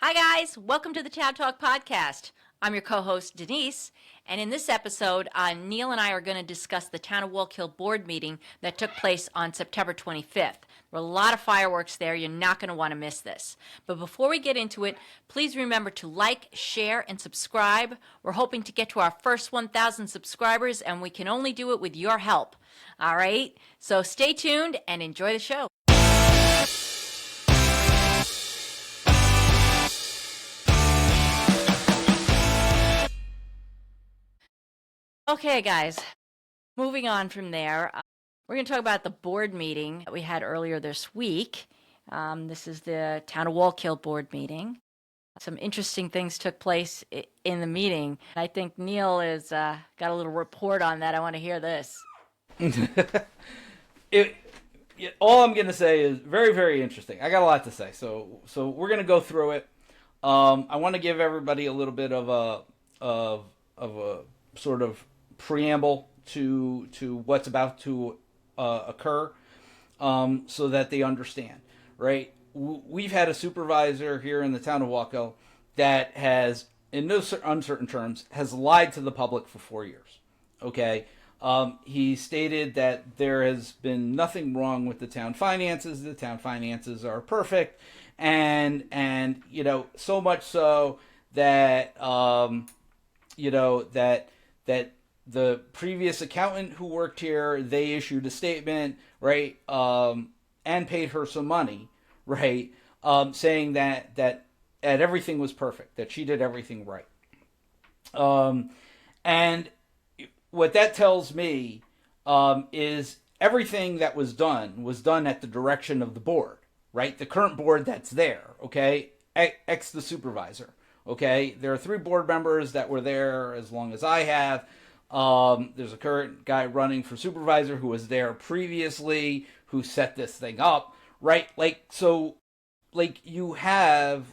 Hi, guys. Welcome to the TOWTalk podcast. I'm your co-host, Denise, and in this episode, Neil and I are going to discuss the Town of Wallkill board meeting that took place on September 25th. There were a lot of fireworks there. You're not going to want to miss this. But before we get into it, please remember to like, share, and subscribe. We're hoping to get to our first 1,000 subscribers, and we can only do it with your help. All right? So stay tuned and enjoy the show. Okay, guys, moving on from there, we're going to talk about the board meeting that we had earlier this week. This is the Town of Wallkill board meeting. Some interesting things took place in the meeting. I think Neil has got a little report on that. I want to hear this. All I'm going to say is very, very interesting. I got a lot to say, so we're going to go through it. I want to give everybody a little bit of a sort of preamble to what's about to occur, so that they understand. Right? We've had a supervisor here in the town of Wallkill that has, in no uncertain terms, has lied to the public for 4 years. Okay. He stated that there has been nothing wrong with the town finances. The town finances are perfect, and so much so that that the previous accountant who worked here, they issued a statement, right, and paid her some money, right, saying that everything was perfect, that she did everything right. And what that tells me is everything that was done at the direction of the board, right? The current board that's there, okay, ex the supervisor, okay? There are 3 board members that were there as long as I have. There's a current guy running for supervisor who was there previously, who set this thing up, right? So you have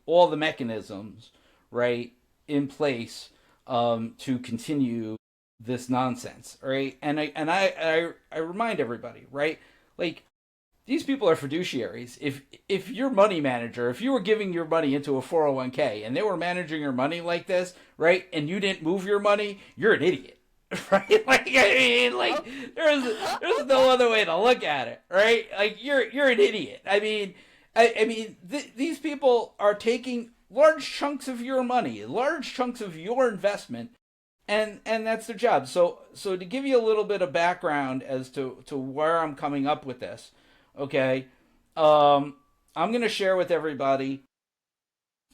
all the mechanisms, right, in place to continue this nonsense, right? And I remind everybody, right? These people are fiduciaries. If your money manager, if you were giving your money into a 401k and they were managing your money like this, right, and you didn't move your money, you're an idiot, right? There's no other way to look at it, right? You're an idiot. These people are taking large chunks of your money, large chunks of your investment, and that's their job. So to give you a little bit of background as to where I'm coming up with this. Okay, I'm going to share with everybody.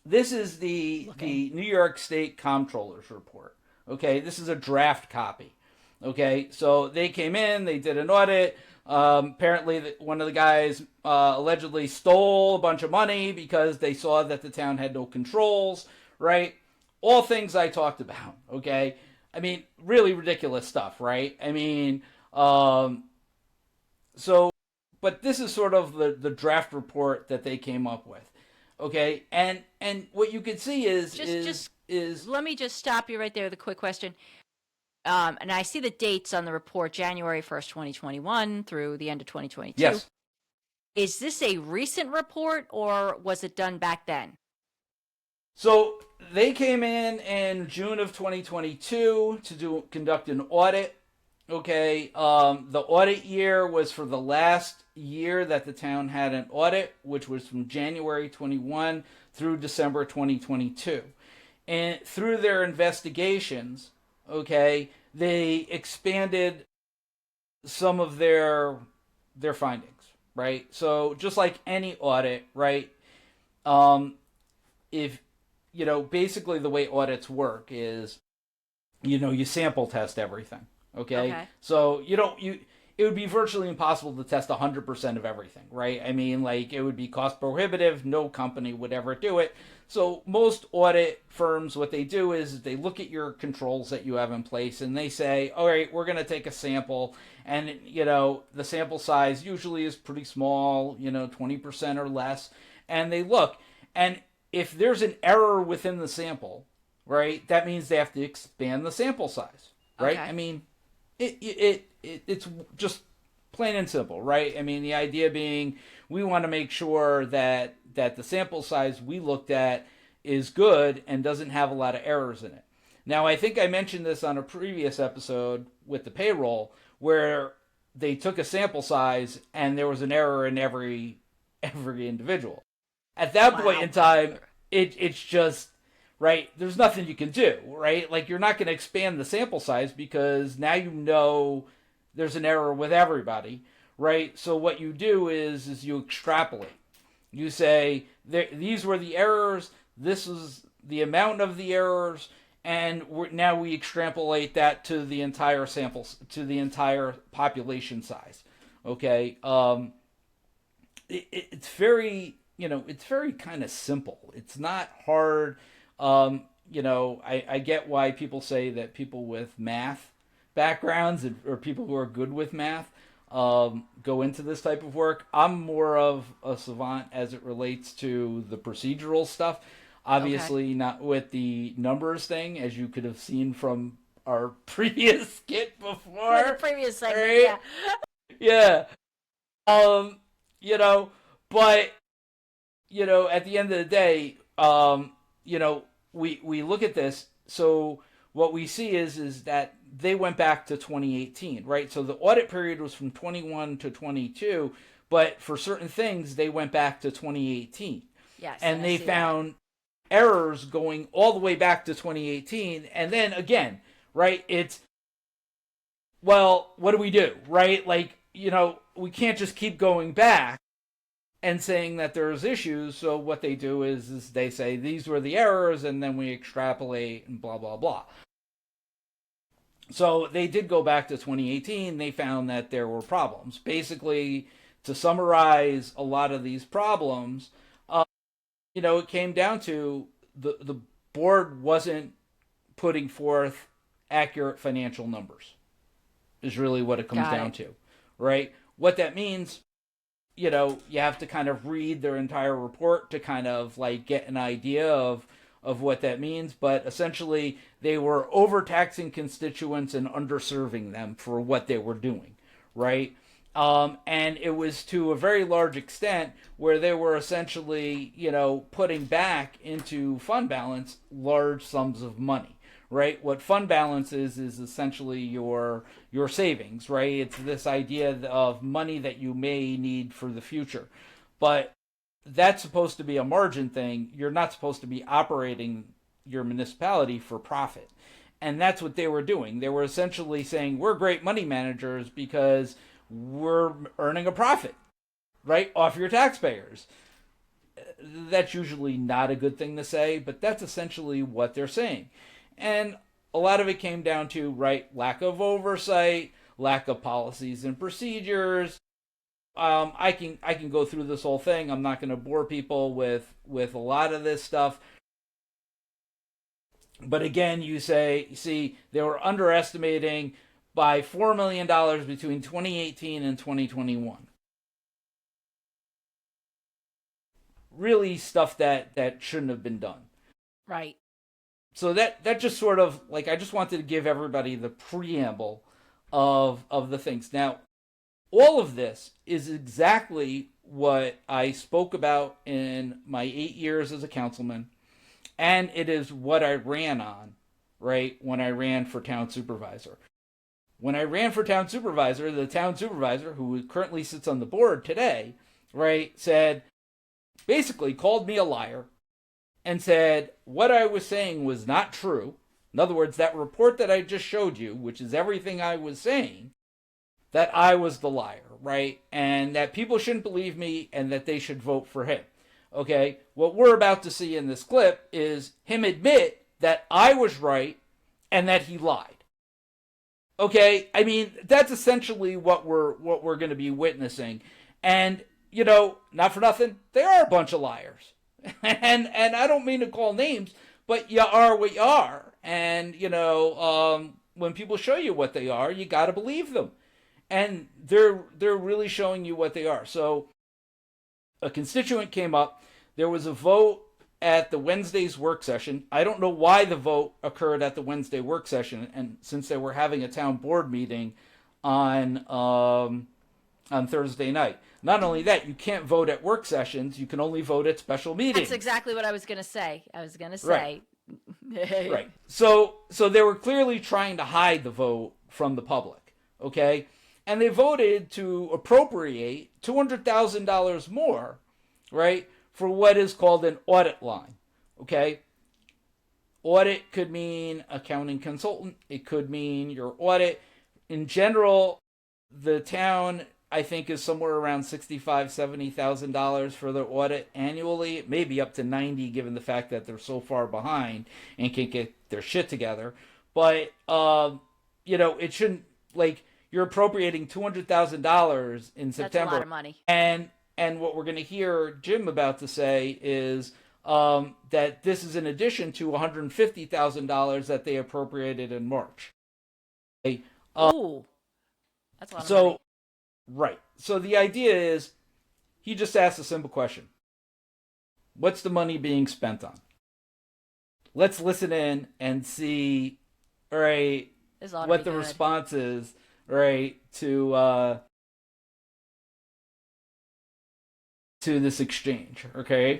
This is the New York State Comptroller's report. Okay, this is a draft copy. Okay, so they came in, they did an audit. Apparently, one of the guys allegedly stole a bunch of money because they saw that the town had no controls. Right, all things I talked about. Okay, really ridiculous stuff. Right, so. But this is sort of the draft report that they came up with, okay? And what you can see is let me just stop you right there with a quick question. And I see the dates on the report, January 1st, 2021 through the end of 2022. Yes. Is this a recent report or was it done back then? So they came in June of 2022 to conduct an audit. Okay, the audit year was for the last year that the town had an audit, which was from January 21 through December 2022. And through their investigations, okay, they expanded some of their findings, right? So just like any audit, right, if, basically the way audits work is, you sample test everything. Okay. So it would be virtually impossible to test 100% of everything, right? It would be cost prohibitive. No company would ever do it. So most audit firms, what they do is they look at your controls that you have in place and they say, all right, we're going to take a sample, and the sample size usually is pretty small, 20% or less, and they look, and if there's an error within the sample, right, that means they have to expand the sample size, right? Okay. It's just Plain and simple, right? I mean, the idea being we want to make sure that the sample size we looked at is good and doesn't have a lot of errors in it. Now, I think I mentioned this on a previous episode with the payroll where they took a sample size and there was an error in every individual. At that point in time, it's just right. There's nothing you can do, right? Like you're not going to expand the sample size because now you know there's an error with everybody, right? So what you do is you extrapolate. You say these were the errors. This is the amount of the errors, and now we extrapolate that to the entire samples, to the entire population size. Okay, it's very it's very kind of simple. It's not hard. I get why people say that people with math backgrounds or people who are good with math go into this type of work. I'm more of a savant as it relates to the procedural stuff. Obviously, not with the numbers thing, as you could have seen from our previous skit before. The previous segment, right? Yeah. But at the end of the day, we look at this. So what we see is that they went back to 2018, right? So the audit period was from 21 to 22, but for certain things, they went back to 2018. Yes. And they found errors going all the way back to 2018. And then again, right, it's, well, what do we do, right? Like, we can't just keep going back and saying that there's issues. So what they do is they say these were the errors, and then we extrapolate and blah, blah, blah. So they did go back to 2018. They found that there were problems. Basically, to summarize a lot of these problems, it came down to the board wasn't putting forth accurate financial numbers, is really what it comes down to, right? What that means, you have to kind of read their entire report to kind of like get an idea of what that means. But essentially, they were overtaxing constituents and underserving them for what they were doing, right? And it was to a very large extent where they were essentially, putting back into fund balance large sums of money, right? What fund balance is essentially your savings, right? It's this idea of money that you may need for the future. But that's supposed to be a margin thing. You're not supposed to be operating your municipality for profit. And that's what they were doing. They were essentially saying, we're great money managers because we're earning a profit, right, off your taxpayers. That's usually not a good thing to say, but that's essentially what they're saying. And a lot of it came down to, right, lack of oversight, lack of policies and procedures. I can go through this whole thing. I'm not going to bore people with a lot of this stuff. But again, you see, they were underestimating by $4 million between 2018 and 2021. Really stuff that shouldn't have been done. Right. So that just sort of, like, I just wanted to give everybody the preamble of the things. Now, all of this is exactly what I spoke about in my 8 years as a councilman, and it is what I ran on, right, when I ran for town supervisor. When I ran for town supervisor, the town supervisor, who currently sits on the board today, right, basically called me a liar and said what I was saying was not true. In other words, that report that I just showed you, which is everything I was saying, that I was the liar, right? And that people shouldn't believe me and that they should vote for him. Okay? What we're about to see in this clip is him admit that I was right and that he lied. Okay, I mean, that's essentially what we're going to be witnessing. And, not for nothing, they are a bunch of liars. and I don't mean to call names, but you are what you are. And, when people show you what they are, you got to believe them. And they're really showing you what they are. So a constituent came up. There was a vote at the Wednesday's work session. I don't know why the vote occurred at the Wednesday work session, and since they were having a town board meeting on on Thursday night. Not only that, you can't vote at work sessions. You can only vote at special meetings. That's exactly what I was going to say. Right. Right. So they were clearly trying to hide the vote from the public. Okay. And they voted to appropriate $200,000 more, right, for what is called an audit line. Okay. Audit could mean accounting consultant. It could mean your audit. In general, the town, I think, is somewhere around $65,000, $70,000 for their audit annually. It may be up to 90, given the fact that they're so far behind and can't get their shit together. But it shouldn't, like, you're appropriating $200,000 in September. That's a lot of money. And what we're going to hear Jim about to say is that this is in addition to $150,000 that they appropriated in March. Ooh, that's a lot of money. Right. So the idea is, he just asked a simple question. What's the money being spent on? Let's listen in and see, right, what the response is, right, to this exchange, okay?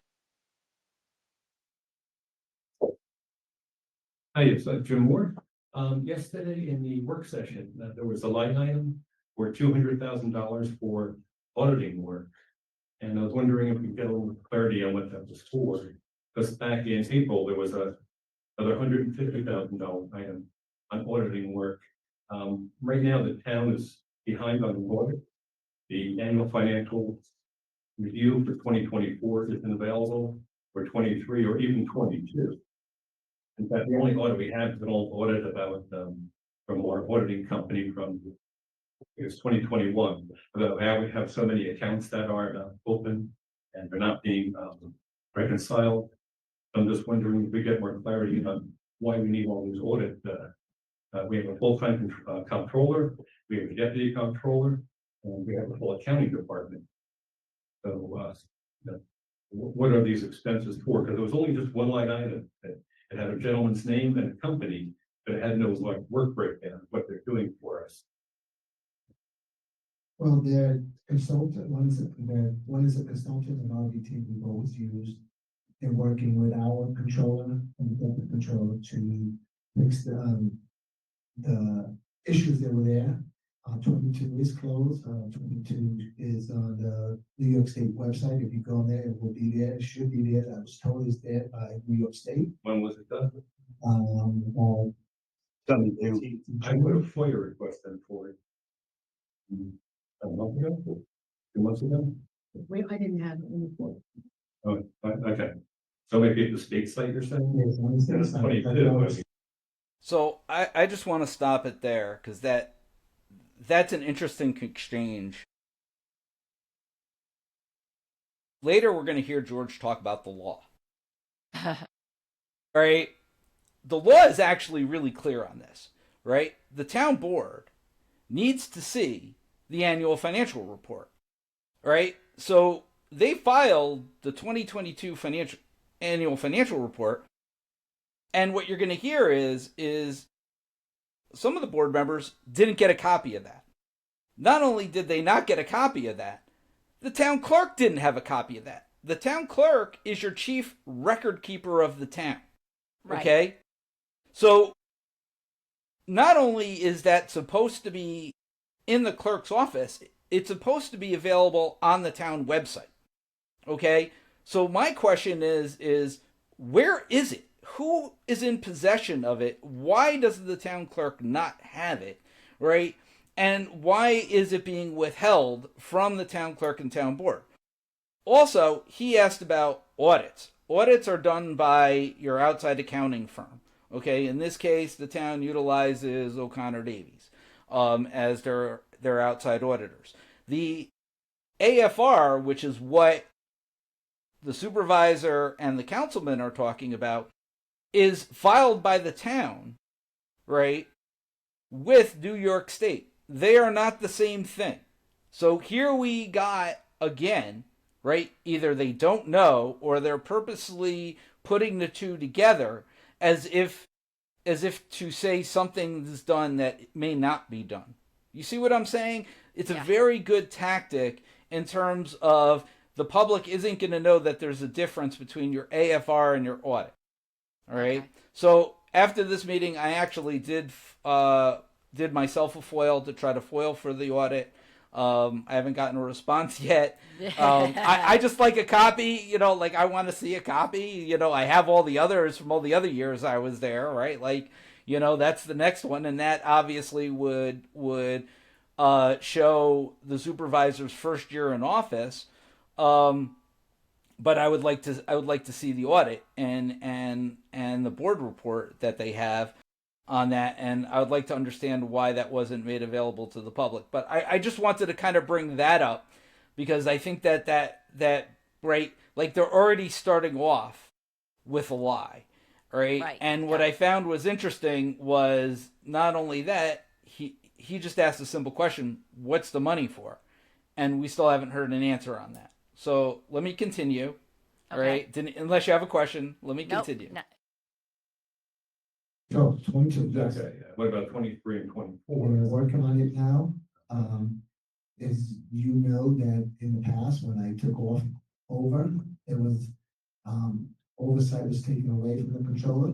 Hi, it's Jim Moore. Yesterday in the work session, there was a line item for $200,000 for auditing work. And I was wondering if we could get a little clarity on what that was for. Because back in April, there was another $150,000 item on auditing work. Right now, the town is behind on the audit. The annual financial review for 2024 isn't available, for 23 or even 22. In fact, the only audit we have is an old audit about from our auditing company from, it was 2021. About how we have so many accounts that are open and they're not being reconciled. I'm just wondering if we get more clarity on why we need all these audits. We have a full-time comptroller, we have a deputy comptroller, and we have a full accounting department. So, what are these expenses for? Because it was only just one line item. It had a gentleman's name and a company, but it had no like work breakdown of what they're doing for us. Well, they're consultant. One is a consultant, and RBT we've always used. They're working with our controller and the controller to fix the issues that were there. 22 is closed. 22 is on the New York State website. If you go there, it will be there. It should be there. I was told it's there by New York State. When was it done? I put a FOIA request in for it. A month ago? 2 months ago? I didn't have it in the report. Oh, okay. So maybe at the state site you're saying? Yes, on the state site. 22. So I just want to stop it there, because that's an interesting exchange. Later, we're going to hear George talk about the law. Right? The law is actually really clear on this, right? The town board needs to see the annual financial report, right? So they filed the 2022 annual financial report, and what you're going to hear is some of the board members didn't get a copy of that. Not only did they not get a copy of that, the town clerk didn't have a copy of that. The town clerk is your chief record keeper of the town. Right. Okay? So not only is that supposed to be in the clerk's office, it's supposed to be available on the town website. Okay? So my question is where is it? Who is in possession of it? Why does the town clerk not have it? Right? And why is it being withheld from the town clerk and town board? Also, he asked about audits. Audits are done by your outside accounting firm. Okay, in this case, the town utilizes O'Connor Davies as their outside auditors. The AFR, which is what the supervisor and the councilman are talking about, is filed by the town, right, with New York State. They are not the same thing. So here we got, again, right, either they don't know or they're purposely putting the two together as if to say something is done that may not be done. You see what I'm saying? It's a Yeah. very good tactic in terms of the public isn't going to know that there's a difference between your AFR and your audit. All right. Okay. So after this meeting, I actually did myself a foil to try to foil for the audit. I haven't gotten a response yet. I just like a copy, like I want to see a copy. I have all the others from all the other years I was there, right? Like, that's the next one, and that obviously would show the supervisor's first year in office. But I would like to see the audit and the board report that they have on that, and I would like to understand why that wasn't made available to the public. But I just wanted to kind of bring that up because I think that right, like they're already starting off with a lie, right? Right. And what I found was interesting was not only that, he just asked a simple question, what's the money for? And we still haven't heard an answer on that. So let me continue. All Okay. right. Unless you have a question, let me Nope. continue. No. So 22, yes. Okay, what about 23 and 24? We're working on it now. As you know that in the past, when I took over, it was, oversight was taken away from the controller.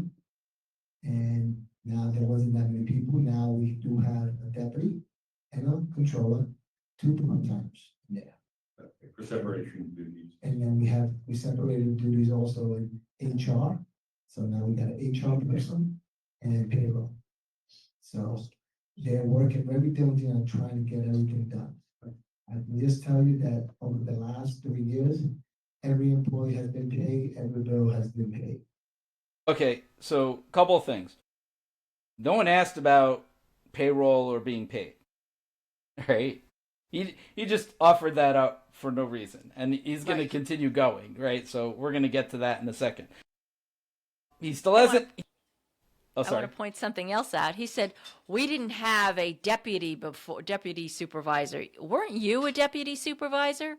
And now there wasn't that many people. Now we do have a deputy and a controller, 2 part-times there. Okay, for separation of duties. And then we separated duties also in HR. So now we got an HR person and payroll. So they're working very diligently on trying to get everything done. I can just tell you that over the last 3 years, every employee has been paid, every bill has been paid. Okay, so a couple of things. No one asked about payroll or being paid, right? He just offered that up for no reason, and he's going to Right. continue going, right? So we're going to get to that in a second. He still hasn't. Oh, I sorry. want to point something else out. He said, we didn't have a deputy supervisor. Weren't you a deputy supervisor?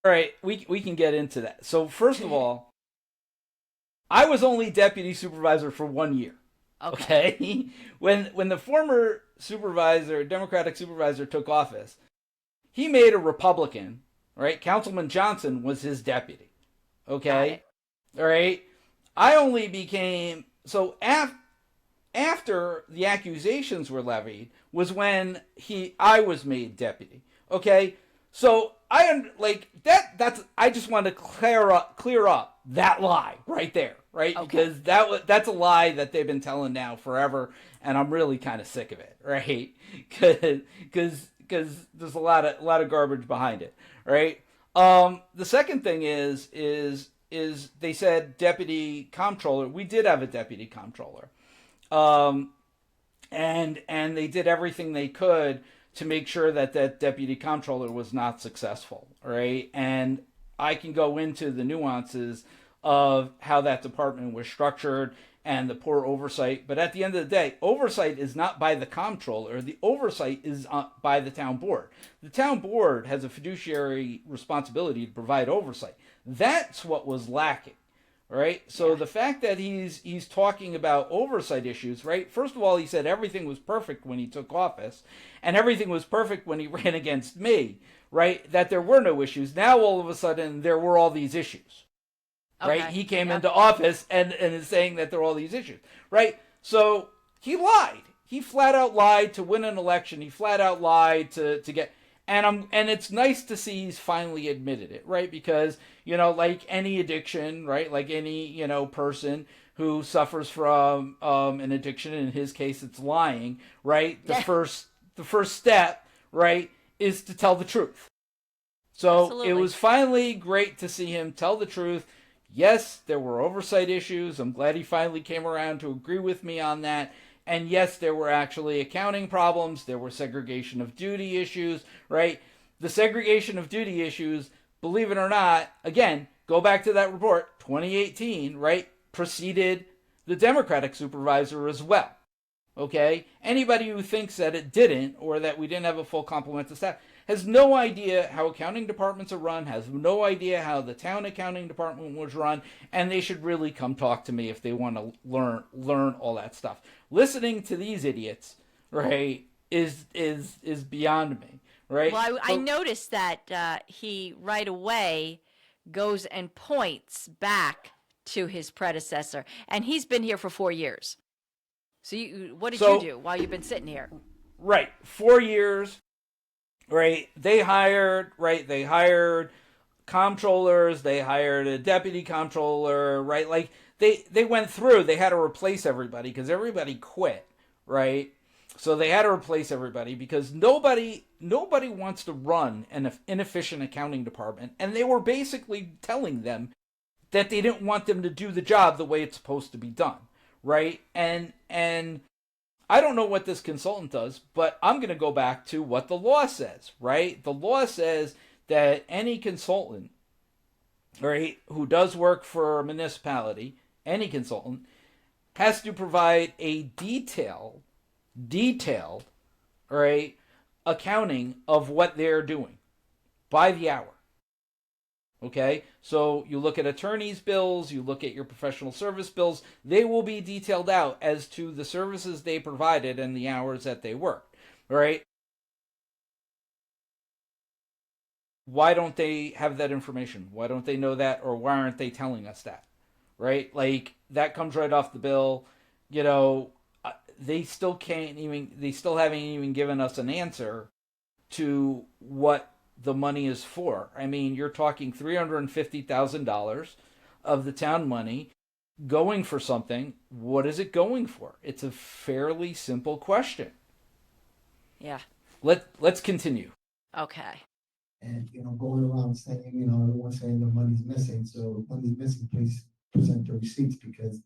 All right, we can get into that. So first of all, I was only deputy supervisor for 1 year. Okay. When the former supervisor, Democratic supervisor, took office, he made a Republican, right? Councilman Johnson was his deputy. Okay. All right. I only became so after the accusations were levied was when I was made deputy. Okay. So I just want to clear up that lie right there, right? Okay. Because that's a lie that they've been telling now forever, and I'm really kind of sick of it, right? Because there's a lot of garbage behind it, right? The second thing is they said deputy comptroller. We did have a deputy comptroller, and they did everything they could to make sure that deputy comptroller was not successful, right? And I can go into the nuances of how that department was structured and the poor oversight. But at the end of the day, oversight is not by the comptroller. The oversight is by the town board. The town board has a fiduciary responsibility to provide oversight. That's what was lacking, right? So the fact that he's talking about oversight issues, right? First of all, he said everything was perfect when he took office, and everything was perfect when he ran against me, right? That there were no issues. Now all of a sudden there were all these issues, right? He came into office and is saying that there are all these issues, right? So he lied. He flat out lied to win an election. He flat out lied to get. And it's nice to see he's finally admitted it, right? Because, like any addiction, right? Like any, person who suffers from an addiction, in his case it's lying, right? The first step, right, is to tell the truth. So Absolutely. It was finally great to see him tell the truth. Yes, there were oversight issues. I'm glad he finally came around to agree with me on that. And yes, there were actually accounting problems. There were segregation of duty issues, right? The segregation of duty issues, believe it or not, again, go back to that report, 2018, right? Preceded the Democratic supervisor as well. Okay? Anybody who thinks that it didn't, or that we didn't have a full complement of staff, has no idea how accounting departments are run, has no idea how the town accounting department was run, and they should really come talk to me if they want to learn all that stuff. Listening to these idiots, right, is beyond me, right? Well, I So- noticed that he right away goes and points back to his predecessor, and he's been here for 4 years. So what did So- you do while you've been sitting here? Right, 4 years, right? They hired comptrollers, they hired a deputy comptroller, right? Like they went through, they had to replace everybody because everybody quit, right? So they had to replace everybody because nobody wants to run an inefficient accounting department, and they were basically telling them that they didn't want them to do the job the way it's supposed to be done, right? And I don't know what this consultant does, but I'm going to go back to what the law says, right? The law says that any consultant, right, who does work for a municipality, any consultant, has to provide a detailed, right, accounting of what they're doing by the hour. Okay, so you look at attorney's bills, you look at your professional service bills, they will be detailed out as to the services they provided and the hours that they worked, right? Why don't they have that information? Why don't they know that, or why aren't they telling us that, right? Like, that comes right off the bill, you know. They still haven't even given us an answer to what the money is for. I mean, you're talking $350,000 of the town money going for something. What is it going for? It's a fairly simple question. Yeah. Let's continue. Okay. And, going around saying, everyone's saying the money's missing, so if money's missing, please present the receipts, because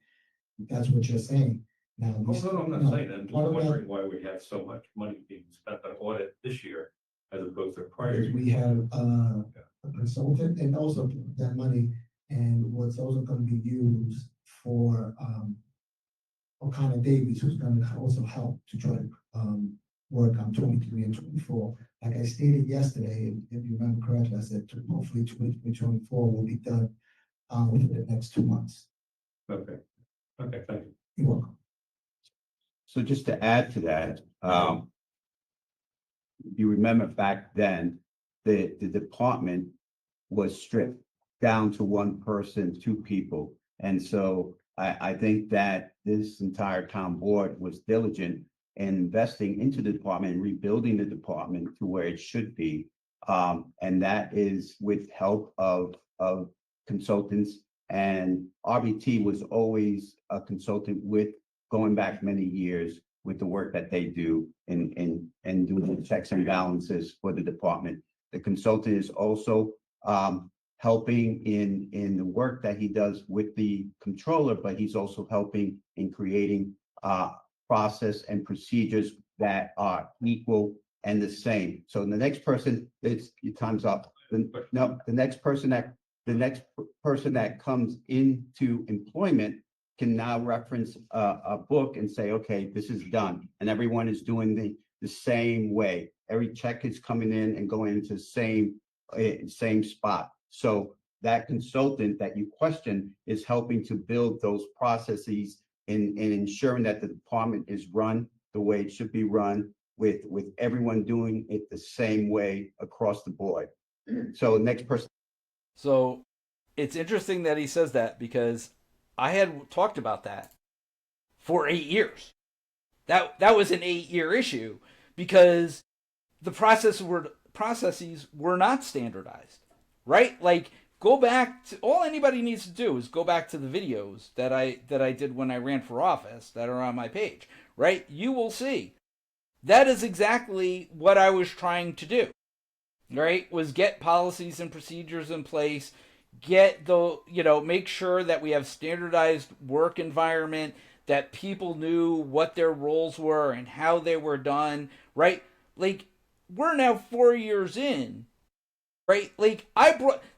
that's what you're saying. Now, Oh, no, I'm not saying that. I'm just part of that- wondering why we have so much money being spent on audit this year as opposed to prior Because years. we have a consultant, and also that money, and what's also gonna be used for, O'Connor Davies, who's gonna also help to try to, work on 23 and 24. Like I stated yesterday, if you remember correctly, I said hopefully 23, 24 will be done, within the next 2 months. Okay, thank you. You're welcome. So just to add to that, you remember back then, the department was stripped down to one person, two people. And so I think that this entire town board was diligent in investing into the department and rebuilding the department to where it should be. And that is with help of consultants, and RBT was always a consultant with, going back many years, with the work that they do in doing the checks and balances for the department. The consultant is also helping in the work that he does with the controller, but he's also helping in creating process and procedures that are equal and the same. So the next person, your time's up. The next person that comes into employment can now reference a book and say, okay, this is done. And everyone is doing the same way. Every check is coming in and going into the same spot. So that consultant that you question is helping to build those processes in ensuring that the department is run the way it should be run, with everyone doing it the same way across the board. So next person. So it's interesting that he says that, because I had talked about that for 8 years. That was an 8-year issue, because the processes were not standardized, right? Like, go back to, all anybody needs to do is go back to the videos that I did when I ran for office that are on my page, right? You will see that is exactly what I was trying to do, right? Was get policies and procedures in place, make sure that we have standardized work environment, that people knew what their roles were and how they were done, right? Like, we're now 4 years in, right? Like,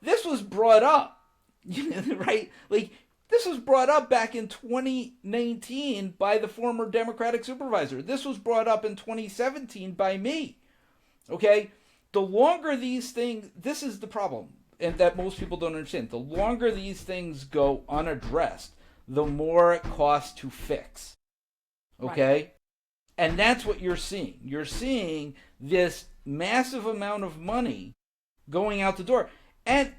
this was brought up, right? Like, this was brought up back in 2019 by the former Democratic supervisor. This was brought up in 2017 by me, okay? The longer these things, this is the problem, and that most people don't understand. The longer these things go unaddressed, the more it costs to fix. Okay? Right. And that's what you're seeing. You're seeing this massive amount of money going out the door. And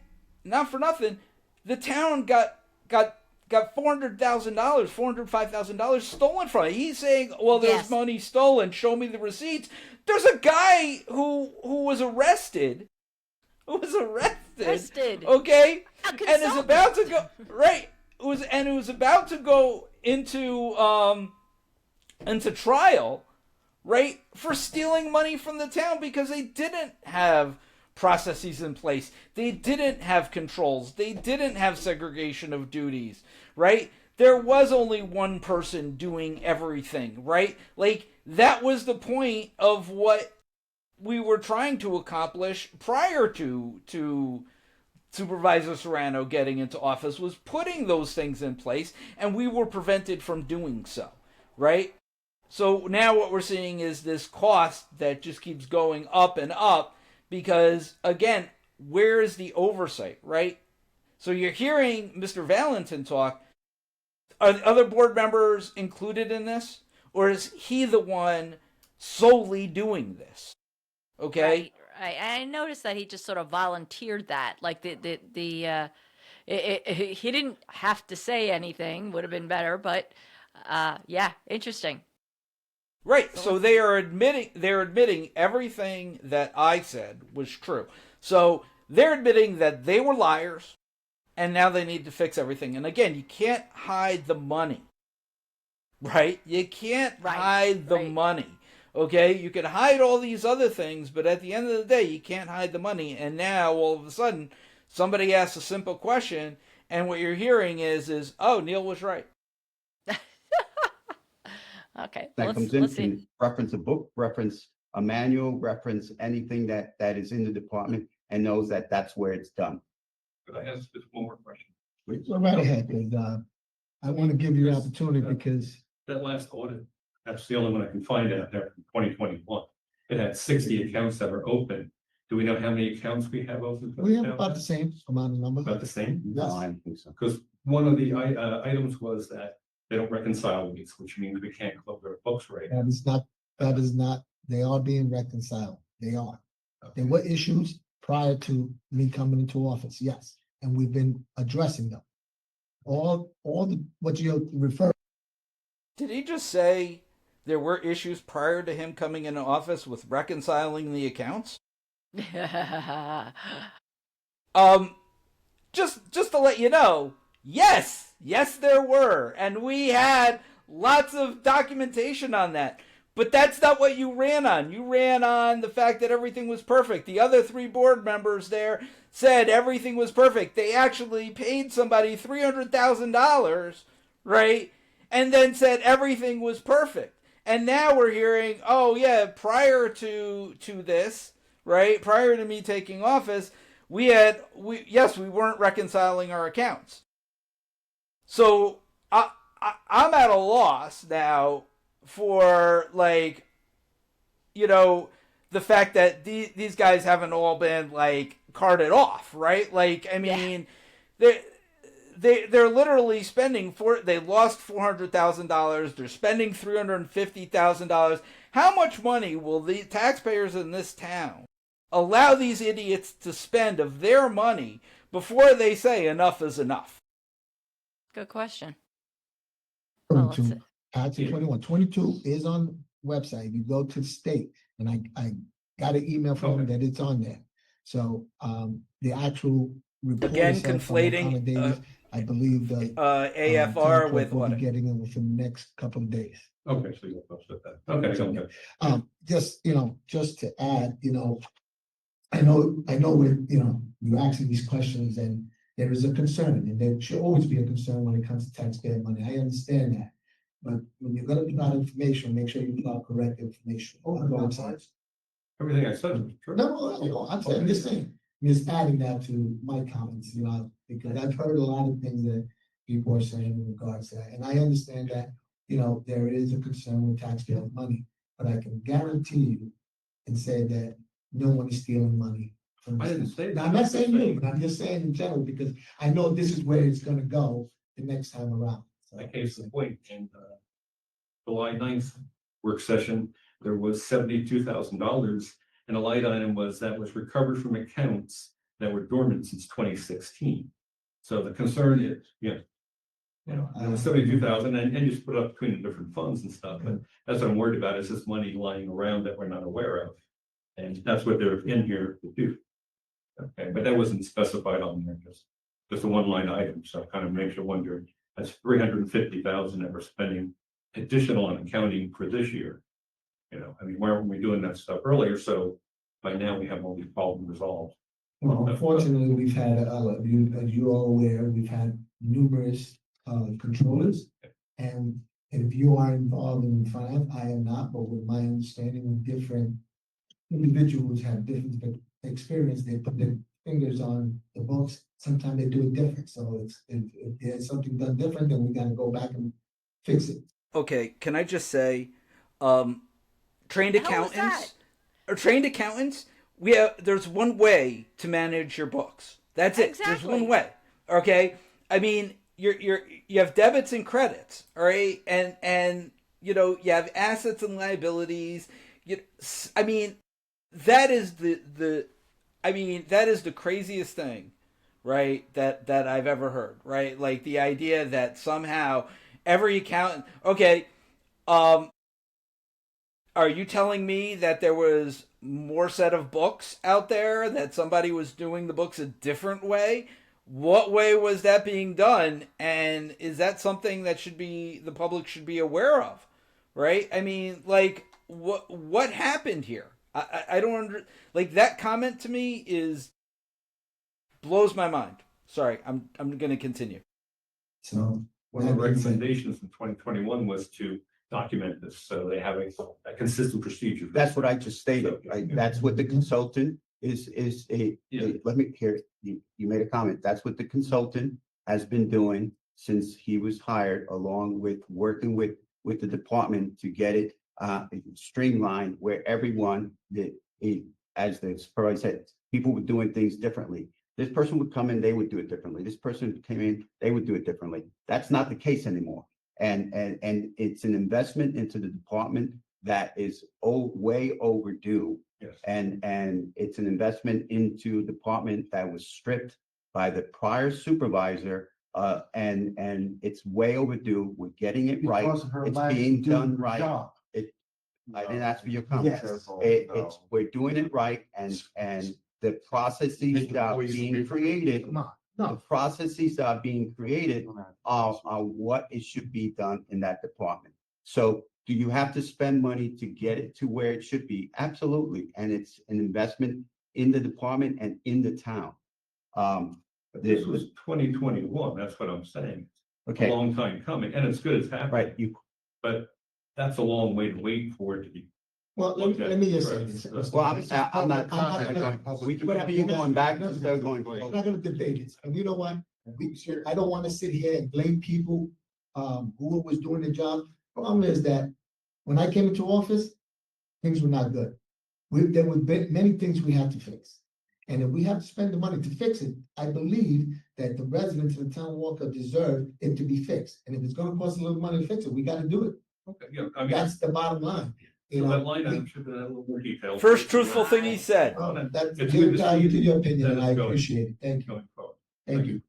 not for nothing, the town got $400,000, $405,000 stolen from it. He's saying, well, there's Yes. money stolen. Show me the receipts. There's a guy who was arrested. Arrested. Okay? A And is consultant. about to go right. It was about to go into trial, right, for stealing money from the town because they didn't have processes in place. They didn't have controls. They didn't have segregation of duties, right? There was only one person doing everything, right? Like, that was the point of what we were trying to accomplish prior to Supervisor Serrano getting into office, was putting those things in place, and we were prevented from doing so, right? So now what we're seeing is this cost that just keeps going up and up because, again, where is the oversight, right? So you're hearing Mr. Valentin talk. Are the other board members included in this? Or is he the one solely doing this? Okay? Right. I noticed that he just sort of volunteered that. Like he didn't have to say anything, would have been better, but yeah, interesting. Right. So they're admitting everything that I said was true. So they're admitting that they were liars and now they need to fix everything. And again, you can't hide the money. Right? You can't hide the money. Okay? You can hide all these other things, but at the end of the day, you can't hide the money. And now all of a sudden, somebody asks a simple question and what you're hearing is, oh, Neil was right. Okay. That comes in, can reference a book, reference a manual, reference anything that is in the department and knows that that's where it's done. Could I ask just one more question? Go right ahead, because I want to give you an opportunity because That last audit, that's the only one I can find out there from 2021. It had 60 accounts that were open. Do we know how many accounts we have open? we have about the same amount of numbers. About the same? No, I don't think so. Because one of the items was that they don't reconcile these, which means we can't close their books right. That is not, they are being reconciled. They are. There were issues prior to me coming into office, yes, and we've been addressing them. All what you refer. Did he just say there were issues prior to him coming into office with reconciling the accounts? Just to let you know, yes, there were, and we had lots of documentation on that. But that's not what you ran on. You ran on the fact that everything was perfect. The other 3 board members there said everything was perfect. They actually paid somebody $300,000, right? And then said everything was perfect. And now we're hearing, oh yeah, prior to this, right? Prior to me taking office, we weren't reconciling our accounts. So I'm at a loss now for, like, you know, the fact that these guys haven't all been, like, carted off, right? Like, I mean, they're literally spending they lost $400,000. They're spending $350,000. How much money will the taxpayers in this town allow these idiots to spend of their money before they say enough is enough? Good question. To add to 21. 22 is on website. You go to the state, and I got an email from them that it's on there. So the actual report Again, itself from the conflating Davis, I believe the AFR with will what? be getting it within the next couple of days. Okay, so you'll post that. Okay. Just to add, I know when, you're asking these questions and there is a concern, and there should always be a concern when it comes to taxpayer money. I understand that. But when you're gonna put out information, make sure you put out correct information. Everything I said was true. No, I'm just saying, I'm just adding that to my comments, because I've heard a lot of things that people are saying in regards to that. And I understand that, there is a concern with taxpayer money, but I can guarantee you and say that no one is stealing money from I didn't this. say Now, that. I'm not saying you, but I'm just saying in general, because I know this is where it's gonna go the next time around. So, I case in point, in July 9th work session, there was $72,000 And a light item that was recovered from accounts that were dormant since 2016. So the concern is, it was 72,000 and you just put it up between the different funds and stuff, but that's what I'm worried about, is this money lying around that we're not aware of. And that's what they're in here to do. Okay, but that wasn't specified on there, just a one line item, so it kind of makes you wonder, that's 350,000 that we're spending additional on accounting for this year. I mean, why weren't we doing that stuff earlier? So by now we have all these problems resolved. Well, unfortunately, we've had, as you are aware, we've had numerous controllers. And if you are involved in finance, I am not, but with my understanding of different individuals have different experience, they put their fingers on the books, sometimes they do it different. So if there's something done different, then we gotta go back and fix it. Okay, can I just say, trained The hell was accountants or trained accountants, there's one way to manage your books. That's it. There's Exactly. one way. Okay? I mean, you have debits and credits, all right? And you have assets and liabilities. I mean, that is the craziest thing, right? That I've ever heard, right? Like the idea that somehow every accountant, okay, are you telling me that there was more set of books out there, that somebody was doing the books a different way? What way was that being done? And is that something that the public should be aware of? Right? I mean, like, what happened here? I don't like that comment to me blows my mind. Sorry, I'm going to continue. So One of the recommendations in 2021 was to document this, so they have a consistent procedure. That's what I just stated. That's what the consultant let me hear, you made a comment. That's what the consultant has been doing since he was hired, along with working with the department to get it streamlined, where everyone as the supervisor said, people were doing things differently. This person would come in, they would do it differently. This person came in, they would do it differently. That's not the case anymore. And it's an investment into the department that is way overdue. Yes. And it's an investment into a department that was stripped by the prior supervisor. And it's way overdue. We're getting it right. It's being done right. I didn't ask for your comment. Yes. We're doing it right, and the processes that are being created. The processes that are being created are what it should be done in that department. So do you have to spend money to get it to where it should be? Absolutely. And it's an investment in the department and in the town. But this was 2021, that's what I'm saying. Okay. A long time coming, and it's good it's happening. Right. But that's a long way to wait for it to be. Well, let me just say this. Well, I'm not. We can keep going back instead of going We're forward. not gonna debate it. And you know what? I don't wanna sit here and blame people, who was doing the job. Problem is that when I came into office, things were not good. There were many things we had to fix. And if we have to spend the money to fix it, I believe that the residents of the town of Wallkill deserve it to be fixed. And if it's gonna cost a little money to fix it, we gotta do it. Okay, yeah, I mean, That's the bottom line. so that line item should have a little more detail. First truthful thing he said. That's It's your good to value see to your opinion, and I that it's going. appreciate it. Thank you. Going forward. Thank you.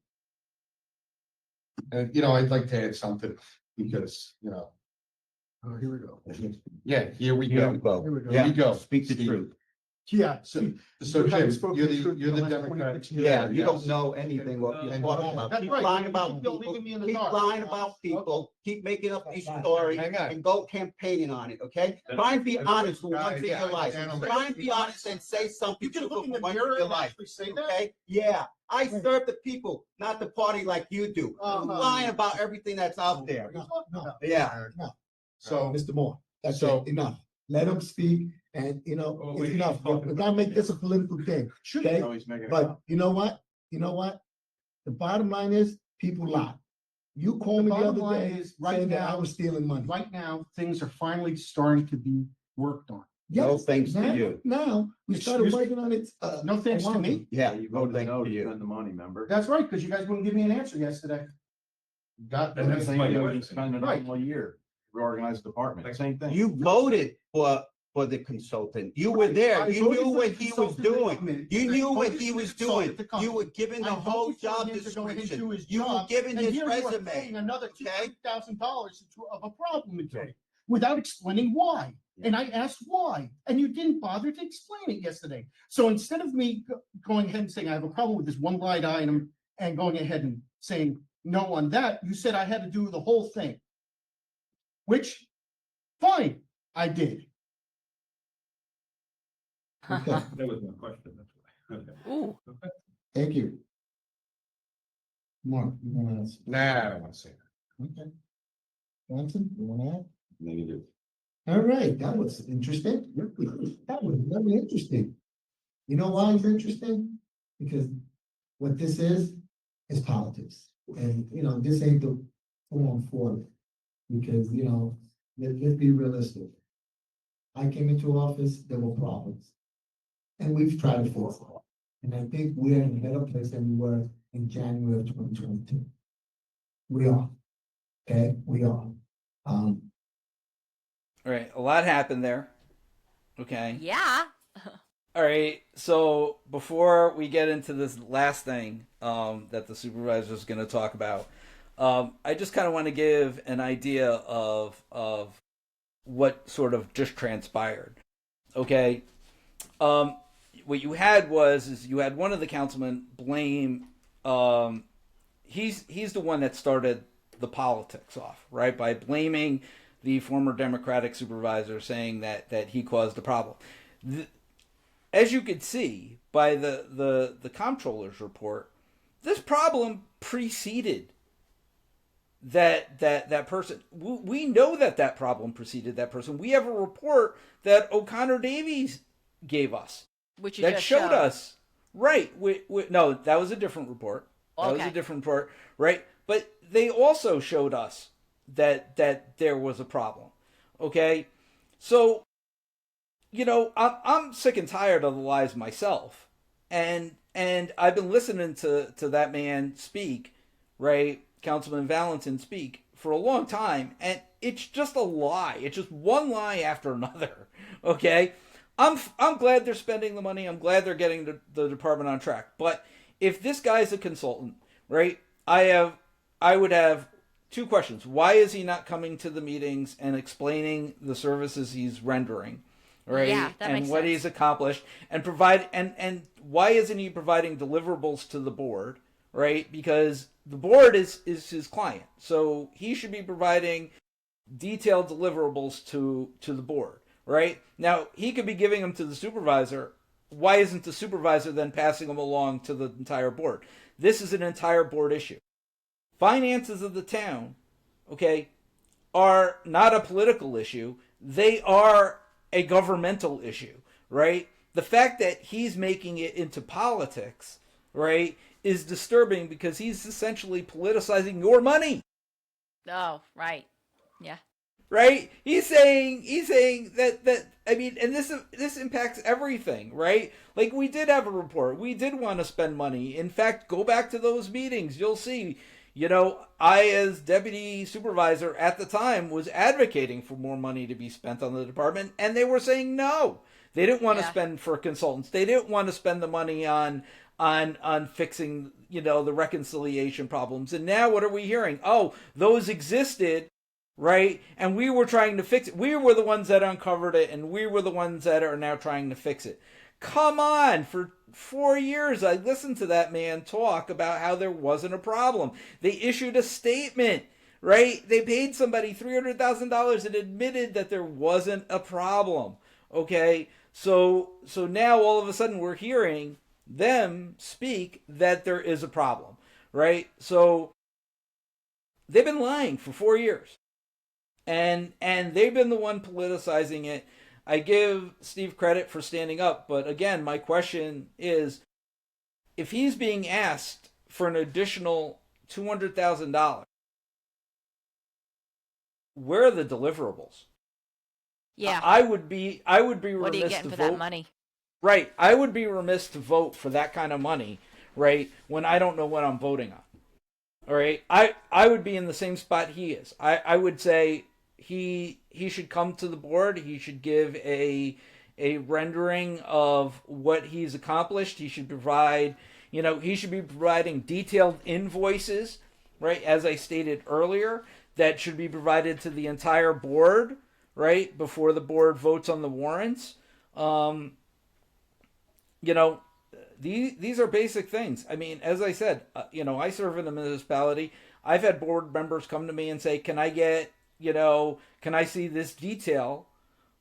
I'd like to add something because, Oh, here we go. yeah, here we Here we go. go. Here we go. Here we go. Speak the Steve. truth. Yeah. So You Jim, haven't spoken you're the truth you're in the the last Democrat. 26 years. Yeah, you Yes. don't know anything what you're talking about. That's Keep right. lying You about keep people, leaving me in the keep dark. lying about people, keep making up these stories Hang on. and go campaigning on it, okay? Try and be honest for once in your life. Gentlemen. Try and be honest and say something You can truthful look in for the once in mirror your and life, actually say that. okay? Yeah, I serve the people, not the party like you do. Uh-huh. Lying about everything that's out there. No, Yeah. So, Mr. Moore, that's So- it, enough. Let him speak and, Well, it's we- enough. We gotta make this a political thing. Okay? always making it But up. you know what? The bottom line is, people lie. You called me the bottom other line day is, right saying that I now- was stealing money. Right now, things are finally starting to be worked on. No Yes, thanks to now- you. Now, we started Excuse me? working on it. No thanks to me. Yeah, no thanks to you. the money, remember? That's right, because you guys wouldn't give me an answer yesterday. Got And that's Same my thing we question. spend it Right. all year, reorganize the department, same thing. You voted for for the consultant. You were there. I You voted knew for what the he was consultant to doing. come in. You I knew what voted he for the was consultant doing. to come You in. were given the I whole voted for job him to go ahead and do description. his You were job, given and his here you are resume. paying another Okay? $200,000 of a problem today without explaining why. And I asked why, and you didn't bother to explain it yesterday. So instead of me going ahead and saying I have a problem with this one line item and going ahead and saying no on that, you said I had to do the whole thing. Which, fine, I did. Okay, That was my question, that's why. Okay. Ooh, thank you. Mark, you wanna ask? Nah, I don't want to say that. Okay. Johnson, you wanna add? Negative. All right, that was interesting. That was very interesting. You know why it's interesting? Because what this is politics. And, this ain't the form for it. Because, let's be realistic. I came into office, there were problems. And we've tried to force it. And I think we're in a better place than we were in January of 2022. We are. Okay, we are. All right, a lot happened there. Okay. yeah. All right. So before we get into this last thing that the supervisor is going to talk about, I just kind of want to give an idea of what sort of just transpired. Okay. What you had is you had one of the councilmen blame. He's the one that started the politics off, right, by blaming the former Democratic supervisor, saying that he caused the problem. As you could see by the comptroller's report, this problem preceded that person. We know that problem preceded that person. We have a report that O'Connor Davies gave us Which you that just showed us. Right. No, that was a different report. That was Okay. a different report. Right. But they also showed us that there was a problem. Okay. So, I'm sick and tired of the lies myself. And I've been listening to that man speak, right? Councilman Valentin speak for a long time. And it's just a lie. It's just one lie after another. Okay. I'm glad they're spending the money. I'm glad they're getting the department on track. But if this guy's a consultant, right? I would have two questions. Why is he not coming to the meetings and explaining the services he's rendering, right? Yeah, that and makes what sense. he's accomplished, and provide and why isn't he providing deliverables to the board, right? Because the board is his client, so he should be providing detailed deliverables to the board, right? Now he could be giving them to the supervisor. Why isn't the supervisor then passing them along to the entire board? This is an entire board issue. Finances of the town, okay, are not a political issue. They are a governmental issue, right? The fact that he's making it into politics, right, is disturbing because he's essentially politicizing your money, Oh, right. Yeah. right? He's saying that I mean, and this impacts everything, right? Like, we did have a report. We did want to spend money. In fact, go back to those meetings. You'll see, I, as deputy supervisor at the time, was advocating for more money to be spent on the department, and they were saying no. They didn't want to Yeah. spend for consultants. They didn't want to spend the money on fixing, the reconciliation problems. And now what are we hearing? Oh, those existed, right? And we were trying to fix it. We were the ones that uncovered it, and we were the ones that are now trying to fix it. Come on, for 4 years I listened to that man talk about how there wasn't a problem. They issued a statement, right? They paid somebody $300,000 and admitted that there wasn't a problem. Okay, so now all of a sudden we're hearing them speak that there is a problem, right? So they've been lying for 4 years, and they've been the one politicizing it. I give Steve credit for standing up, but again, my question is, if he's being asked for an additional $200,000, where are the deliverables? Yeah. I would be What are you remiss getting to for vote. that money? Right, I would be remiss to vote for that kind of money, right, when I don't know what I'm voting on. All right, I would be in the same spot he is. I would say he should come to the board. He should give a rendering of what he's accomplished. He should provide, he should be providing detailed invoices, right? As I stated earlier, that should be provided to the entire board, right? Before the board votes on the warrants. These are basic things. I mean, as I said, I serve in a municipality. I've had board members come to me and say, can I see this detail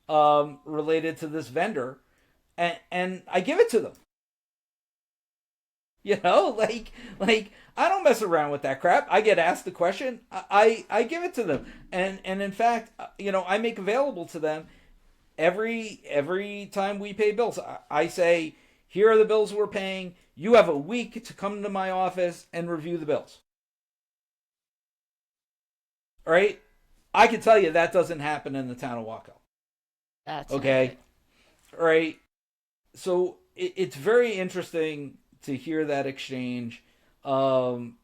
related to this vendor? And I give it to them. I don't mess around with that crap. I get asked the question, I give it to them. And in fact, I make available to them every time we pay bills. I say, here are the bills we're paying. You have a week to come to my office and review the bills. All right? I can tell you that doesn't happen in the town of Wallkill. That's okay. All right. So it's very interesting to hear that exchange. And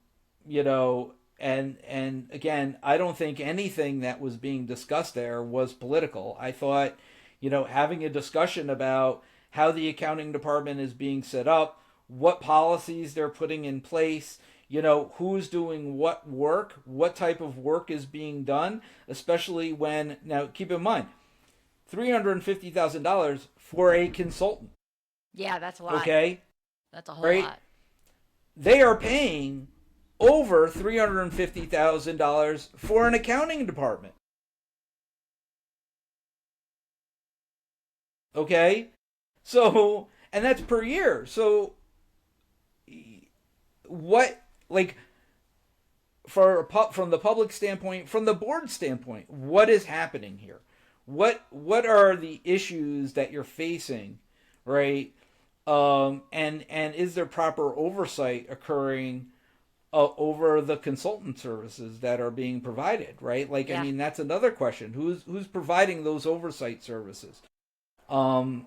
again, I don't think anything that was being discussed there was political. I thought, having a discussion about how the accounting department is being set up, what policies they're putting in place, who's doing what work, what type of work is being done, especially when, now keep in mind, $350,000 for a consultant. Yeah, that's a lot. Okay? That's a whole right? lot. They are paying over $350,000 for an accounting department. Okay? So, and that's per year. So, what, from the public standpoint, from the board standpoint, what is happening here? What are the issues that you're facing, right? And is there proper oversight occurring over the consultant services that are being provided, right? Yeah. I mean, that's another question. Who's providing those oversight services? And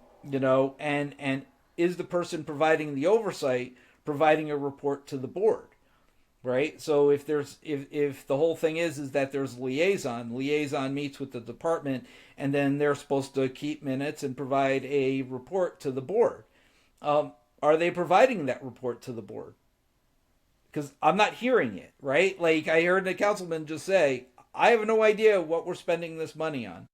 is the person providing the oversight providing a report to the board, right? So if the whole thing is that there's liaison meets with the department, and then they're supposed to keep minutes and provide a report to the board. Are they providing that report to the board? Because I'm not hearing it, right? I heard the councilman just say, I have no idea what we're spending this money on.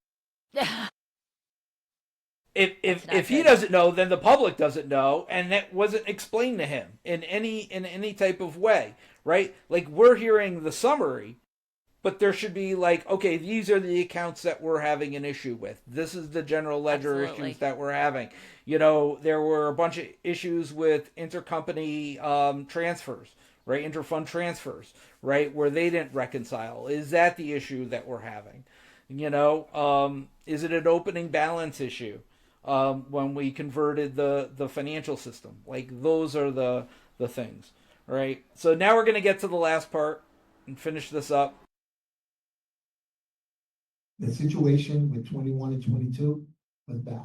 If he doesn't know, then the public doesn't know, and that wasn't explained to him in any type of way, right? We're hearing the summary, but there should be okay, these are the accounts that we're having an issue with. This is the general ledger Absolutely. issues that we're having. There were a bunch of issues with intercompany transfers, right? Interfund transfers, right? Where they didn't reconcile. Is that the issue that we're having? Is it an opening balance issue? When we converted the financial system, those are the things, right? So now we're going to get to the last part and finish this up. The situation with 21 and 22 was bad.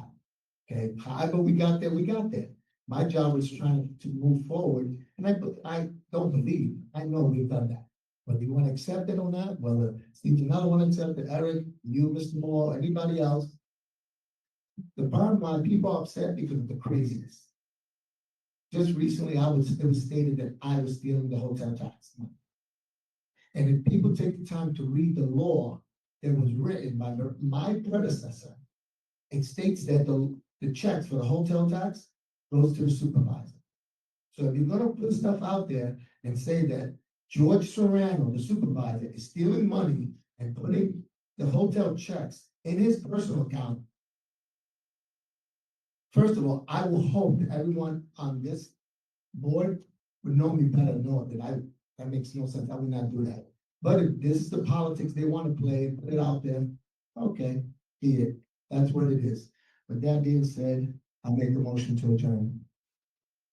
Okay, however we got there, we got there. My job was trying to move forward, and I don't believe, I know we've done that. Whether you want to accept it or not, whether Steve another one accept it, Eric, you, Mr. Moore, anybody else, the bottom line, people are upset because of the craziness. Just recently, it was stated that I was stealing the hotel tax money. And if people take the time to read the law that was written by my predecessor, it states that the checks for the hotel tax goes to the supervisor. So if you're gonna put stuff out there and say that George Serrano, the supervisor, is stealing money and putting the hotel checks in his personal account, first of all, I will hope that everyone on this board would know me better, know that that makes no sense. I would not do that. But if this is the politics they want to play, put it out there, okay, be it. That's what it is. With that being said, I make a motion to adjourn.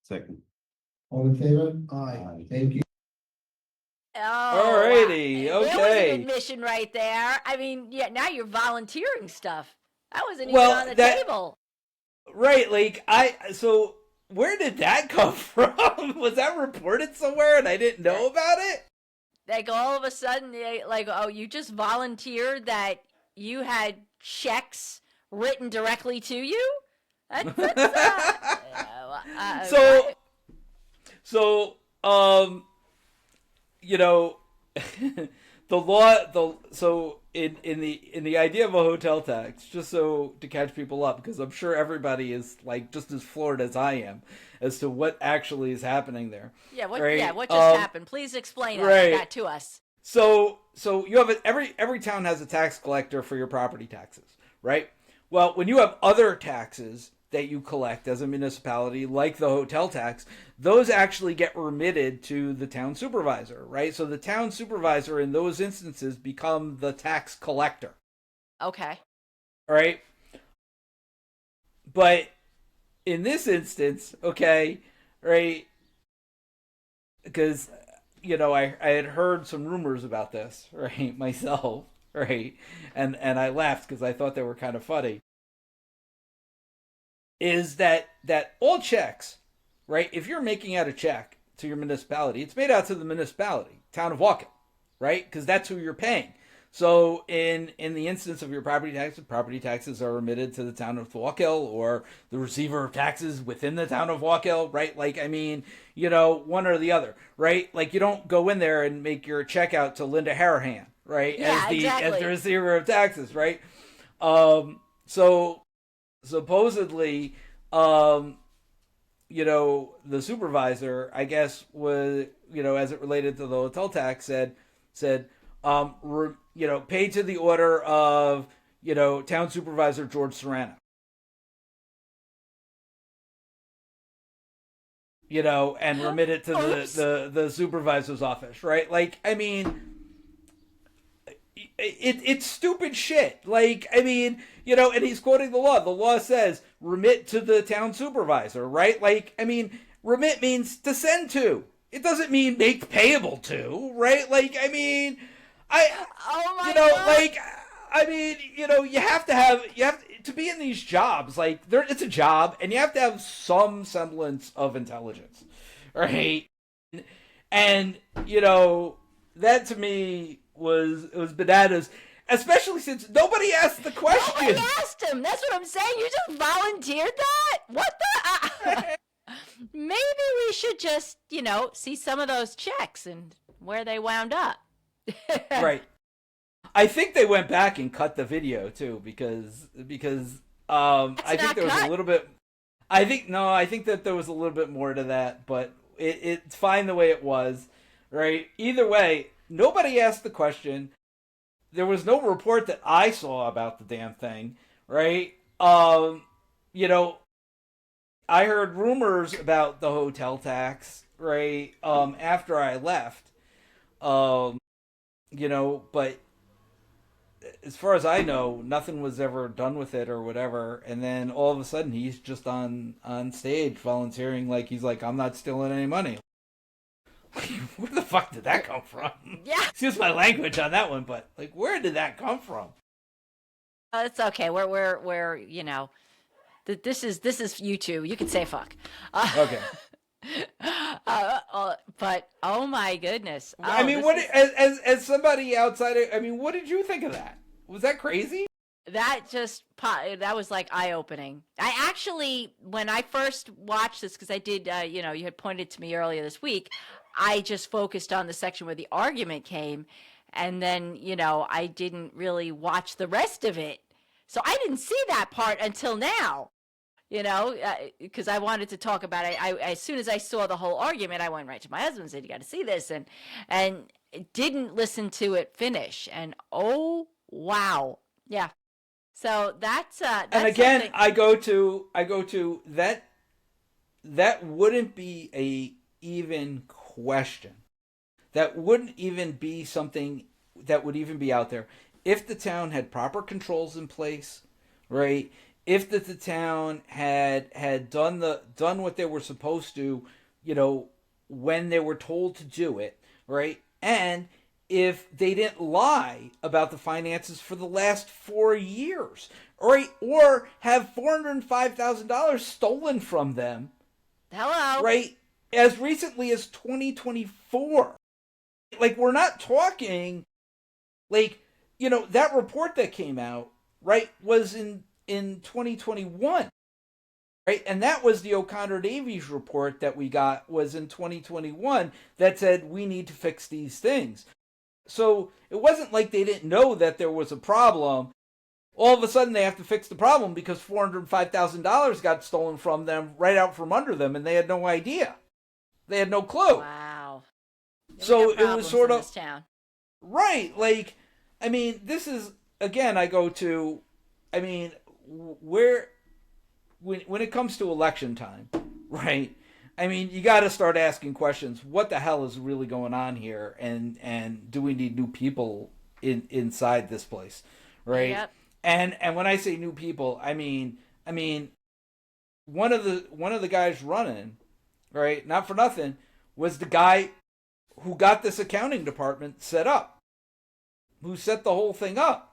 Second. All in favor? Aye. Thank you. Oh, Alrighty, wow. There was okay. an admission right there. I mean, yeah, now you're volunteering stuff. That wasn't Well, even on the that- table. Right, so where did that come from? Was that reported somewhere and I didn't know about it? All of a sudden, oh, you just volunteered that you had checks written directly to you? So, so, you know, so in the idea of a hotel tax, just so to catch people up, because I'm sure everybody is like just as floored as I am as to what actually is happening there. Yeah, what right? yeah, what just happened? Please explain right. that to us. So you have every town has a tax collector for your property taxes, right? Well, when you have other taxes that you collect as a municipality, like the hotel tax, those actually get remitted to the town supervisor, right? So the town supervisor in those instances become the tax collector. Okay. Right? But in this instance, okay, right, because, you know, I had heard some rumors about this, right, myself, right, and I laughed because I thought they were kind of funny, is that all checks, right, if you're making out a check to your municipality, it's made out to the municipality, Town of Wallkill, right, because that's who you're paying. So in the instance of your property taxes are remitted to the Town of Wallkill or the receiver of taxes within the Town of Wallkill, right? Like, I mean, you know, one or the other, right? Like, you don't go in there and make your check out to Linda Harahan, right? Yeah, as the receiver of taxes, right? So supposedly, you know, the supervisor, I guess, was, you know, as it related to the hotel tax, said, you know, paid to the order of, you know, Town Supervisor George Serrano. You know, and remit it to the supervisor's office, right? Like, I mean, it's stupid shit. Like, I mean, you know, and he's quoting the law. The law says remit to the town supervisor, right? Like, I mean, remit means to send to. It doesn't mean make payable to, right? Like, I mean, oh my you know, God. like, I mean, you know, you have to be in these jobs, like, it's a job, and you have to have some semblance of intelligence, right? And, you know, that to me was bananas, especially since nobody asked the question. Nobody asked him. That's what I'm saying. You just volunteered that? What the? Maybe we should just, you know, see some of those checks and where they wound up. Right. I think they went back and cut the video too because I think there was a little bit. I think that there was a little bit more to that, but it's fine the way it was, right? Either way, nobody asked the question. There was no report that I saw about the damn thing, right? You know, I heard rumors about the hotel tax, right? After I left, you know, but as far as I know, nothing was ever done with it or whatever. And then all of a sudden, he's just on stage volunteering, like he's like, I'm not stealing any money. Where the fuck did that come from? Yeah. Excuse my language on that one, but like, where did that come from? It's okay. We're you know, this is YouTube. You can say fuck. Okay. But oh my goodness. I mean, what as somebody outside of, I mean, what did you think of that? Was that crazy? That was like eye-opening. I actually, when I first watched this, because I did, you know, you had pointed to me earlier this week, I just focused on the section where the argument came, and then, you know, I didn't really watch the rest of it. So I didn't see that part until now, you know, because I wanted to talk about it. I as soon as I saw the whole argument, I went right to my husband and said, you got to see this, and didn't listen to it finish. And oh, wow. Yeah. So that's and again, something. I go to that wouldn't be a even question. That wouldn't even be something that would even be out there if the town had proper controls in place, right? If the town had done what they were supposed to, you know, when they were told to do it, right? And if they didn't lie about the finances for the last 4 years, right? Or have $405,000 stolen from them, Hello. right? As recently as 2024. Like, we're not talking like that report that came out, right, was in 2021. Right, and that was the O'Connor Davies report that we got was in 2021 that said we need to fix these things. So it wasn't like they didn't know that there was a problem. All of a sudden they have to fix the problem because $405,000 got stolen from them right out from under them, and they had no idea. They had no clue. Wow. Yeah, So we got it was problems sort in of this town. right. Like, I mean, this is again. I go to, I mean, where when it comes to election time, right? I mean, you got to start asking questions. What the hell is really going on here? And do we need new people inside this place, right? Yep. And when I say new people, I mean one of the guys running, right? Not for nothing, was the guy who got this accounting department set up, who set the whole thing up,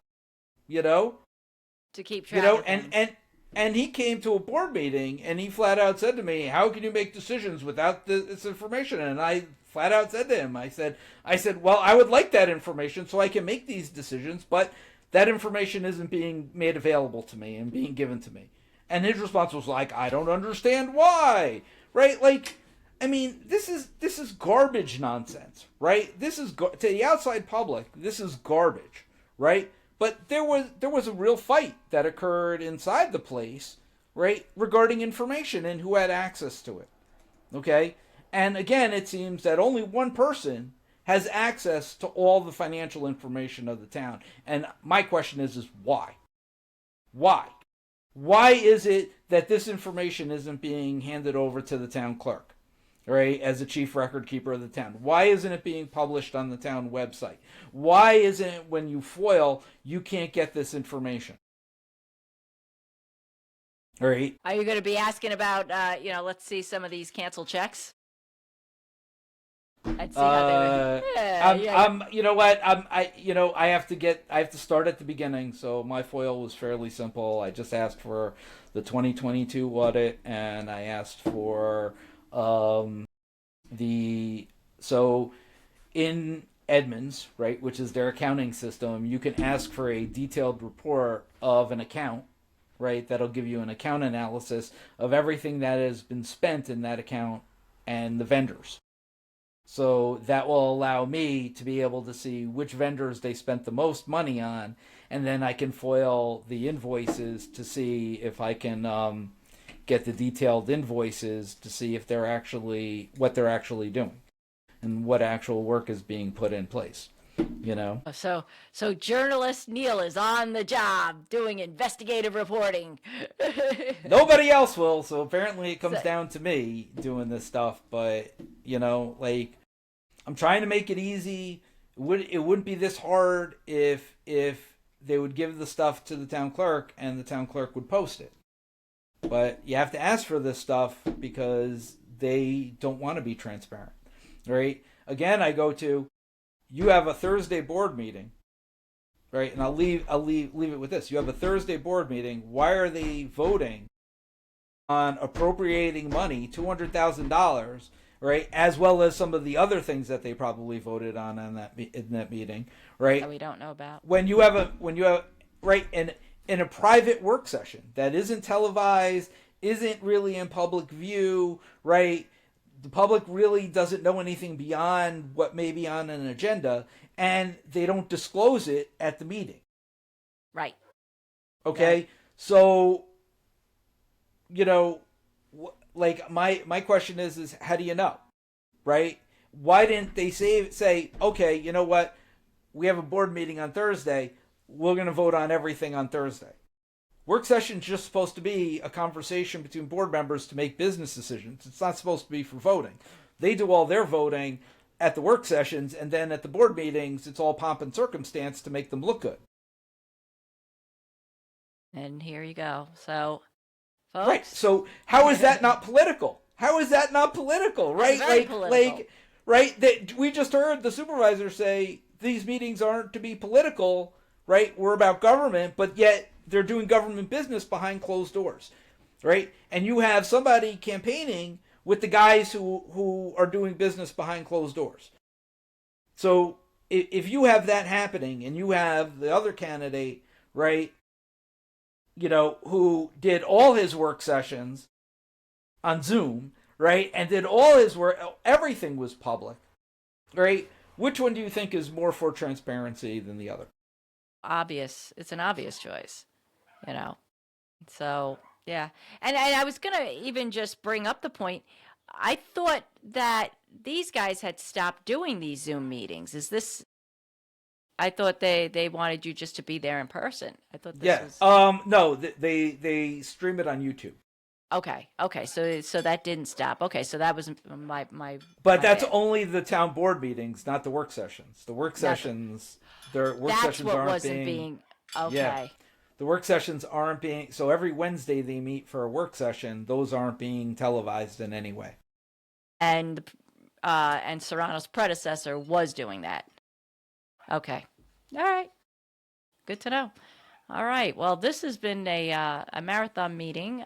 To keep track of things. And he came to a board meeting and he flat out said to me, "How can you make decisions without this information?" And I flat out said to him, I said, "Well, I would like that information so I can make these decisions, but that information isn't being made available to me and being given to me." And his response was like, "I don't understand why." Right? Like, I mean, this is garbage nonsense, right? This is to the outside public, this is garbage, right? But there was a real fight that occurred inside the place, right, regarding information and who had access to it. Okay? And again, it seems that only one person has access to all the financial information of the town. And my question is why? Why? Why is it that this information isn't being handed over to the town clerk, right, as the chief record keeper of the town? Why isn't it being published on the town website? Why isn't it when you FOIL, you can't get this information? All right. Are you going to be asking about, let's see some of these canceled checks? I'd see how they would. You know what? I have to start at the beginning. So my FOIL was fairly simple. I just asked for the 2022 audit, and I asked for so in Edmunds, right, which is their accounting system, you can ask for a detailed report of an account, right? That'll give you an account analysis of everything that has been spent in that account and the vendors. So that will allow me to be able to see which vendors they spent the most money on, and then I can FOIL the invoices to see if I can get the detailed invoices to see if what they're actually doing and what actual work is being put in place. So journalist Neil is on the job doing investigative reporting. Nobody else will, so apparently it comes down to me doing this stuff. But I'm trying to make it easy. It wouldn't be this hard if they would give the stuff to the town clerk and the town clerk would post it. But you have to ask for this stuff because they don't want to be transparent, right? Again, I go to, you have a Thursday board meeting, right? And I'll leave it with this. You have a Thursday board meeting. Why are they voting on appropriating money, $200,000, right? As well as some of the other things that they probably voted on in that meeting, right? That we don't know about. When you have right in a private work session that isn't televised, isn't really in public view, right? The public really doesn't know anything beyond what may be on an agenda, and they don't disclose it at the meeting. Right. Okay? Yeah. So, my question is how do you know? Right? Why didn't they say, okay, you know what? We have a board meeting on Thursday. We're going to vote on everything on Thursday. Work session's just supposed to be a conversation between board members to make business decisions. It's not supposed to be for voting. They do all their voting at the work sessions, and then at the board meetings, it's all pomp and circumstance to make them look good. And here you go. So, folks. Right. So how is that not political? How is that not political? Right? Very political. Right? We just heard the supervisor say these meetings aren't to be political, right? We're about government, but yet they're doing government business behind closed doors, right? And you have somebody campaigning with the guys who are doing business behind closed doors. So if you have that happening and you have the other candidate, right, who did all his work sessions on Zoom, right, and did all his work, everything was public, right? Which one do you think is more for transparency than the other? Obvious. It's an obvious choice, So, yeah. And I was going to even just bring up the point. I thought that these guys had stopped doing these Zoom meetings. I thought they wanted you just to be there in person. I thought this was. No, they stream it on YouTube. Okay. So that didn't stop. Okay. So that was my. But my that's bad. only the town board meetings, not the work sessions. The work sessions, That's sessions what aren't wasn't being. Okay. Yeah. The work sessions aren't being, so every Wednesday they meet for a work session. Those aren't being televised in any way. And Serrano's predecessor was doing that. Okay. All right. Good to know. All right. Well, this has been a marathon meeting.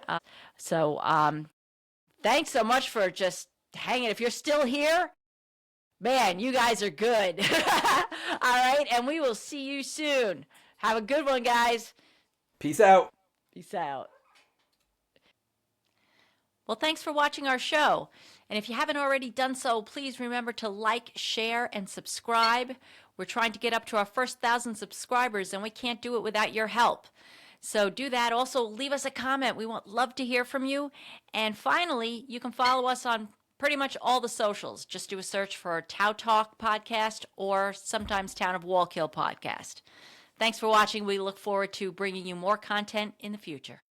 Thanks so much for just hanging. If you're still here, man, you guys are good. All right. And we will see you soon. Have a good one, guys. Peace out. Peace out. Well, thanks for watching our show. And if you haven't already done so, please remember to like, share, and subscribe. We're trying to get up to our first 1,000 subscribers, and we can't do it without your help. So do that. Also, leave us a comment. We would love to hear from you. And finally, you can follow us on pretty much all the socials. Just do a search for TOWTalk podcast or sometimes Town of Wallkill podcast. Thanks for watching. We look forward to bringing you more content in the future.